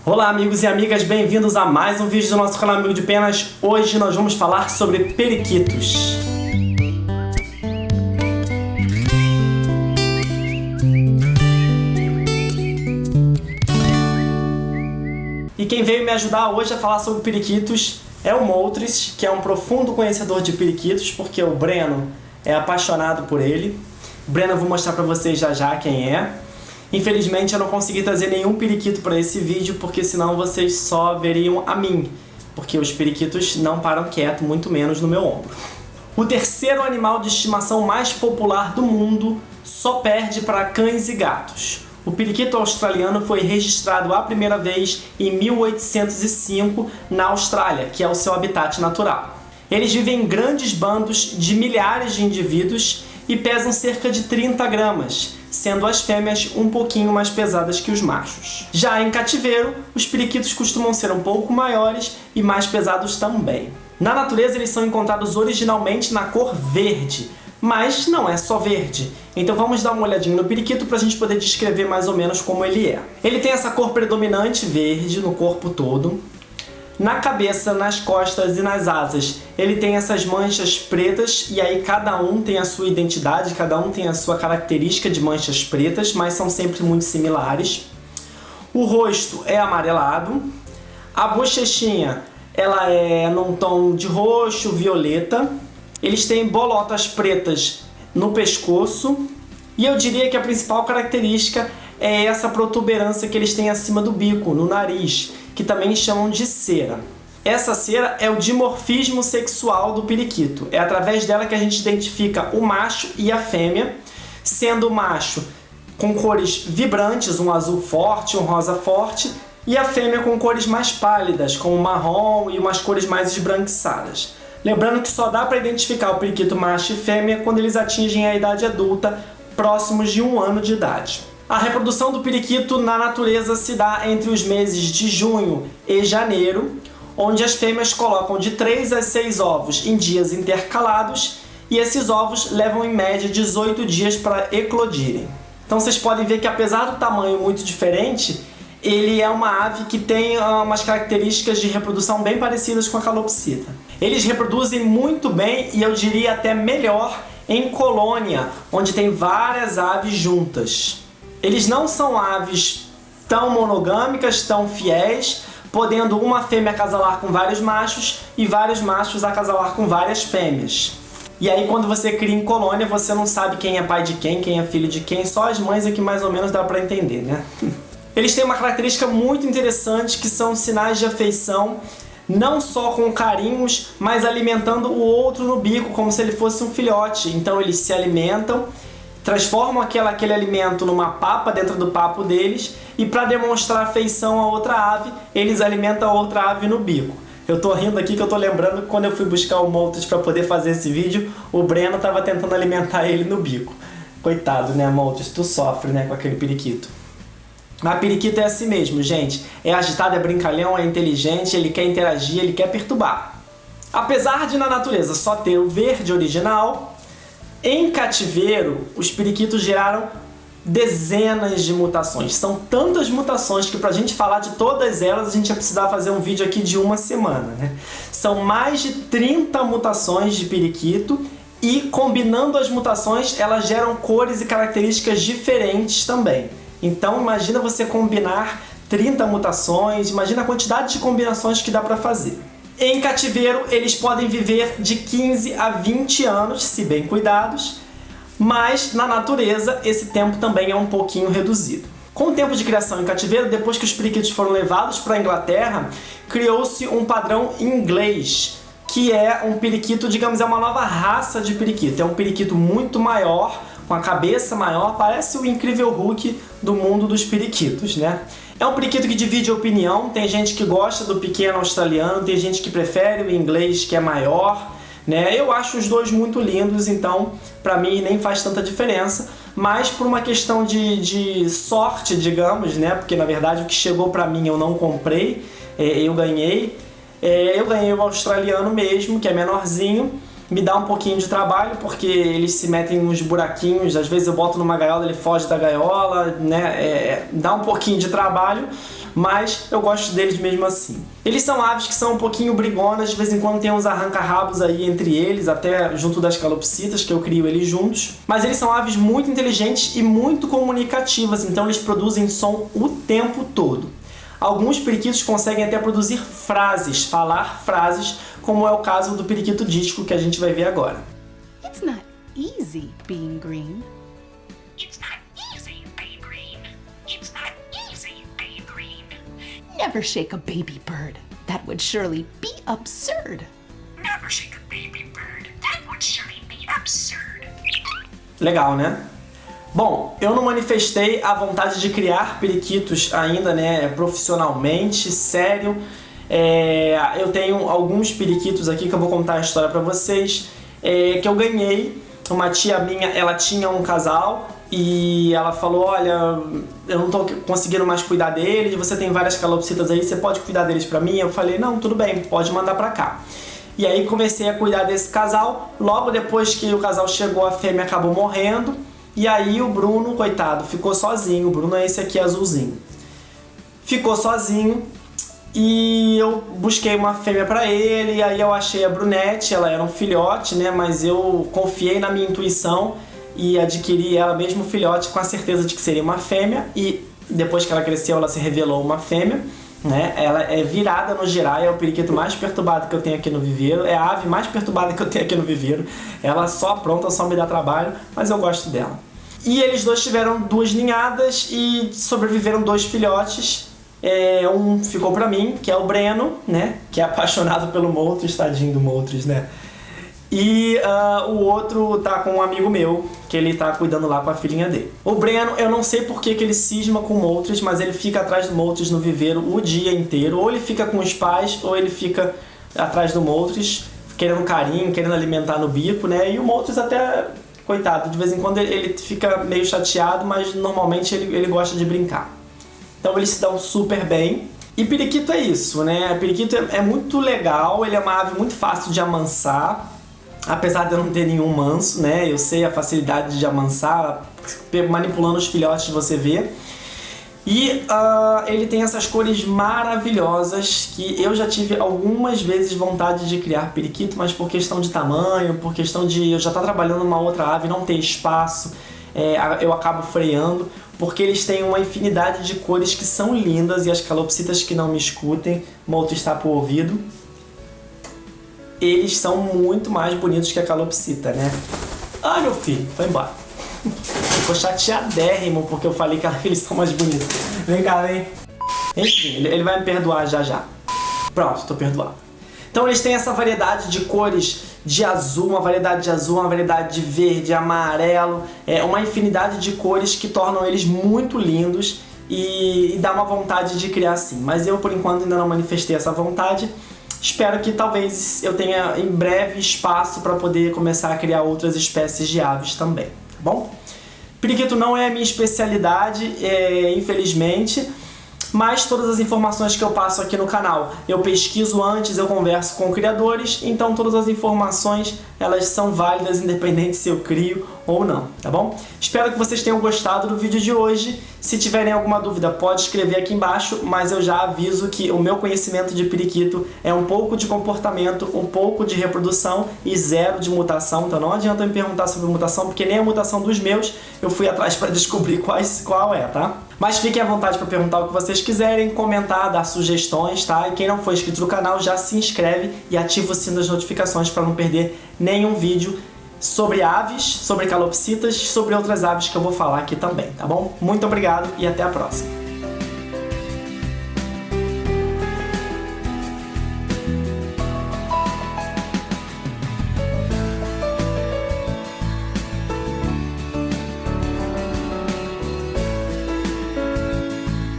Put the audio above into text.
Olá amigos e amigas, bem-vindos a mais um vídeo do nosso canal Amigo de Penas. Hoje nós vamos falar sobre periquitos. E quem veio me ajudar hoje a falar sobre periquitos é o Moltres, que é um profundo conhecedor de periquitos, porque o Breno é apaixonado por ele. O Breno eu vou mostrar pra vocês já quem é. Infelizmente eu não consegui trazer nenhum periquito para esse vídeo, porque senão vocês só veriam a mim, porque os periquitos não param quieto, muito menos no meu ombro. O terceiro animal de estimação mais popular do mundo só perde para cães e gatos. O periquito australiano foi registrado a primeira vez em 1805 na Austrália, que é o seu habitat natural. Eles vivem em grandes bandos de milhares de indivíduos e pesam cerca de 30 gramas, sendo as fêmeas um pouquinho mais pesadas que os machos. Já em cativeiro, os periquitos costumam ser um pouco maiores e mais pesados também. Na natureza, eles são encontrados originalmente na cor verde, mas não é só verde. Então vamos dar uma olhadinha no periquito para a gente poder descrever mais ou menos como ele é. Ele tem essa cor predominante verde no corpo todo. Na cabeça, nas costas e nas asas, ele tem essas manchas pretas, e aí cada um tem a sua identidade, cada um tem a sua característica de manchas pretas, mas são sempre muito similares. O rosto é amarelado, a bochechinha ela é num tom de roxo, violeta. Eles têm bolotas pretas no pescoço, e eu diria que a principal característica é essa protuberância que eles têm acima do bico, no nariz, que também chamam de cera. Essa cera é o dimorfismo sexual do periquito. É através dela que a gente identifica o macho e a fêmea, sendo o macho com cores vibrantes, um azul forte, um rosa forte, e a fêmea com cores mais pálidas, como marrom e umas cores mais esbranquiçadas. Lembrando que só dá para identificar o periquito macho e fêmea quando eles atingem a idade adulta, próximos de 1 ano de idade. A reprodução do periquito na natureza se dá entre os meses de junho e janeiro, onde as fêmeas colocam de 3 a 6 ovos em dias intercalados, e esses ovos levam em média 18 dias para eclodirem. Então vocês podem ver que, apesar do tamanho muito diferente, ele é uma ave que tem umas características de reprodução bem parecidas com a calopsita. Eles reproduzem muito bem, e eu diria até melhor, em colônia, onde tem várias aves juntas. Eles não são aves tão monogâmicas, tão fiéis, podendo uma fêmea acasalar com vários machos e vários machos acasalar com várias fêmeas. E aí quando você cria em colônia, você não sabe quem é pai de quem é filho de quem, só as mães é que mais ou menos dá pra entender, né? Eles têm uma característica muito interessante, que são sinais de afeição, não só com carinhos, mas alimentando o outro no bico, como se ele fosse um filhote. Então eles se alimentam, transformam aquele alimento numa papa dentro do papo deles, e para demonstrar afeição a outra ave, eles alimentam a outra ave no bico. Eu tô rindo aqui que eu tô lembrando que quando eu fui buscar o Moltres para poder fazer esse vídeo, o Breno tava tentando alimentar ele no bico. Coitado, né, Moltres? Tu sofre, né, com aquele periquito. Mas periquito é assim mesmo, gente. É agitado, é brincalhão, é inteligente, ele quer interagir, ele quer perturbar. Apesar de na natureza só ter o verde original, em cativeiro os periquitos geraram dezenas de mutações. São tantas mutações que, pra gente falar de todas elas, a gente ia precisar fazer um vídeo aqui de 1 semana, né? São mais de 30 mutações de periquito, e combinando as mutações, elas geram cores e características diferentes também. Então imagina você combinar 30 mutações, imagina a quantidade de combinações que dá pra fazer. Em cativeiro, eles podem viver de 15 a 20 anos, se bem cuidados, mas na natureza esse tempo também é um pouquinho reduzido. Com o tempo de criação em cativeiro, depois que os periquitos foram levados para a Inglaterra, criou-se um padrão inglês, que é um periquito, digamos, é uma nova raça de periquito. É um periquito muito maior, com a cabeça maior, parece o incrível Hulk do mundo dos periquitos, né? É um periquito que divide opinião, tem gente que gosta do pequeno australiano, tem gente que prefere o inglês, que é maior, né? Eu acho os dois muito lindos, então pra mim nem faz tanta diferença, mas por uma questão de sorte, digamos, né? Porque na verdade o que chegou pra mim eu não comprei, eu ganhei o australiano mesmo, que é menorzinho, Me dá um pouquinho de trabalho, porque eles se metem nos buraquinhos, às vezes eu boto numa gaiola, ele foge da gaiola, né? Dá um pouquinho de trabalho, mas eu gosto deles mesmo assim. Eles são aves que são um pouquinho brigonas, de vez em quando tem uns arranca-rabos aí entre eles, até junto das calopsitas, que eu crio eles juntos. Mas eles são aves muito inteligentes e muito comunicativas, então eles produzem som o tempo todo. Alguns periquitos conseguem até produzir frases, falar frases, como é o caso do periquito dístico que a gente vai ver agora. It's not easy being green. It's not easy being green. It's not easy being green. Never shake a baby bird. That would surely be absurd. Never shake a baby bird. That would surely be absurd. Legal, né? Bom, eu não manifestei a vontade de criar periquitos ainda, né, profissionalmente, sério. Eu tenho alguns periquitos aqui que eu vou contar a história pra vocês, que eu ganhei. Uma tia minha, ela tinha um casal e ela falou, olha, eu não tô conseguindo mais cuidar deles, você tem várias calopsitas aí, você pode cuidar deles pra mim? Eu falei, não, tudo bem, pode mandar pra cá. E aí comecei a cuidar desse casal. Logo depois que o casal chegou, a fêmea acabou morrendo. E aí o Bruno, coitado, ficou sozinho. O Bruno é esse aqui azulzinho. Ficou sozinho e eu busquei uma fêmea pra ele. E aí eu achei a Brunete, ela era um filhote, né? Mas eu confiei na minha intuição e adquiri ela mesmo filhote com a certeza de que seria uma fêmea. E depois que ela cresceu, ela se revelou uma fêmea, né? Ela é virada no giraia, é o periquito mais perturbado que eu tenho aqui no viveiro, é a ave mais perturbada que eu tenho aqui no viveiro. Ela só apronta, só me dá trabalho, mas eu gosto dela. E eles dois tiveram 2 ninhadas e sobreviveram 2 filhotes. Um ficou pra mim, que é o Breno, né? Que é apaixonado pelo Moltres, tadinho do Moltres, né? E o outro tá com um amigo meu, que ele tá cuidando lá com a filhinha dele. O Breno, eu não sei por que ele cisma com o Moltres, mas ele fica atrás do Moltres no viveiro o dia inteiro. Ou ele fica com os pais, ou ele fica atrás do Moltres, querendo carinho, querendo alimentar no bico, né? E o Moltres até, coitado, de vez em quando ele fica meio chateado, mas normalmente ele gosta de brincar. Então eles se dão super bem. E periquito é isso, né? Periquito é muito legal, ele é uma ave muito fácil de amansar. Apesar de eu não ter nenhum manso, né? Eu sei a facilidade de amansar, manipulando os filhotes você vê. E ele tem essas cores maravilhosas que eu já tive algumas vezes vontade de criar periquito, mas por questão de tamanho, por questão de eu já estar trabalhando numa outra ave, não ter espaço, eu acabo freando, porque eles têm uma infinidade de cores que são lindas e as calopsitas que não me escutem, Moltres tapa o ouvido. Eles são muito mais bonitos que a calopsita, né? Ah, meu filho, foi embora. Ficou chateadérrimo porque eu falei que eles são mais bonitos. Vem cá, vem. Enfim, ele vai me perdoar já já. Pronto, tô perdoado. Então eles têm essa variedade de cores de azul, uma variedade de azul, uma variedade de verde, amarelo, uma infinidade de cores que tornam eles muito lindos e dá uma vontade de criar assim. Mas eu, por enquanto, ainda não manifestei essa vontade. Espero que talvez eu tenha em breve espaço para poder começar a criar outras espécies de aves também, tá bom? Periquito não é a minha especialidade, infelizmente, mas todas as informações que eu passo aqui no canal, eu pesquiso antes, eu converso com criadores, então todas as informações, elas são válidas independente se eu crio ou não, tá bom? Espero que vocês tenham gostado do vídeo de hoje. Se tiverem alguma dúvida, pode escrever aqui embaixo, mas eu já aviso que o meu conhecimento de periquito é um pouco de comportamento, um pouco de reprodução e 0 de mutação, então não adianta me perguntar sobre mutação, porque nem a mutação dos meus eu fui atrás para descobrir qual é, tá? Mas fiquem à vontade para perguntar o que vocês quiserem, comentar, dar sugestões, tá? E quem não for inscrito no canal, já se inscreve e ativa o sino das notificações para não perder nenhum vídeo sobre aves, sobre calopsitas, sobre outras aves que eu vou falar aqui também, tá bom? Muito obrigado e até a próxima!